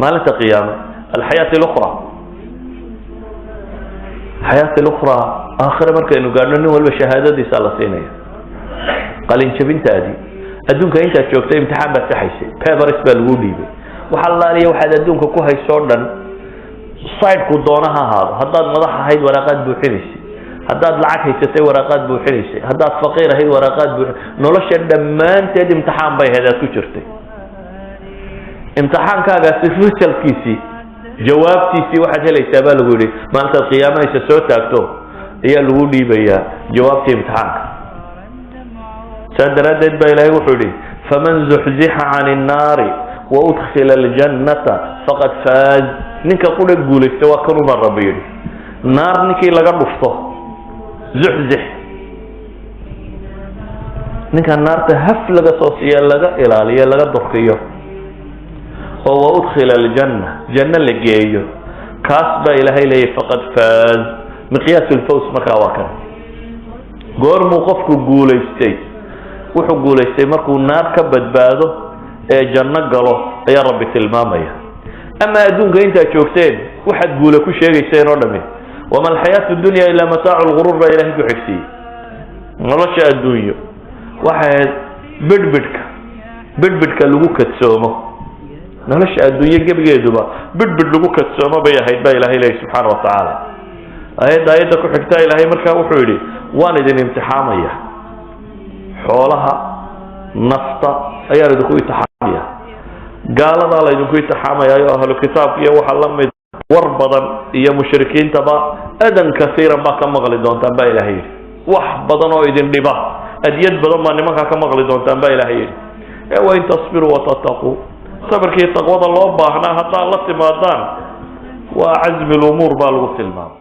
maalinta qiyaame alxayaati اlukhra xayaati اlukhra aakhire markaynu gaadhno nin walba shahaadadiisa la siinaya qalin jabintaadii adduunka intaad joogtay imtixaan baad saxaysay papers baa lagu dhiibay waxa laaliya waxaad adduunka ku hayso dhan sideku doona ha ahaado haddaad madax ahayd waraaqaad buuxinaysay haddaad lacag haysatay waraaqaad buuxinaysay haddaad faqiir ahayd waraaqaad nolosha dhammaanteed imtixaan bay ahayd aad ku jirtay imtixaankaagaasi resultkiisii jawaabtiisii waxaad helaysaa baa lagu yidhi maalintaad qiyaamanaysa soo taagto ayaa lagu dhiibayaa jawaabtii imtixaanka saa daraaddeed baa ilaahay wuxuu yidhi faman zuxzixa cani الnaari waudkhila اljannata faqad faaz ninka qura guulaysta waa kanuma rabbi yidhi naar ninkii laga dhufto zuxzix ninka naarta haf laga soo siiya laga ilaaliyo laga durkiyo oo waudkhila aljanna janna la geeyo kaas baa ilaahay leeyahay faqad faaz miqyaas alfaws markaa waa kan goormuu qofku guulaystay wuxuu guulaystay markuu naar ka badbaado ee janno galo ayaa rabbi tilmaamaya ama adduunka intaad joogteen waxaad guula ku sheegayseen oo dhami wama alxayaatu dunya ilaa mataacu lguruur baa ilaahay ku xigsiiyey nolosha adduunyo waxaad bidhbidhka lagu kadsoomo nolosha adduunyo gebigeeduba bidhbidh lagu kadsoomo bay ahayd baa ilaahay leeyahy subxaana wa tacaala aayadda ku xigtaa ilaahay markaa wuxuu yidhi waan idin imtixaamaya xoolaha nafta ayaan idinku imtixaamaya gaaladaa la idinku imtixaamayayo ahlu kitaabka iyo waxa la mid war badan iyo mushrikiintaba adan kasiiran baa ka maqli doontaan baa ilaahay yidhi wax badan oo idin dhiba adyad badan baa nimankaa ka maqli doontaan baa ilaahay yidhi wain tasbiruu watataquu sabirkii taqwada loo baahnaa haddaad la timaadaan waa cazmi lumuur baa lagu tilmaamay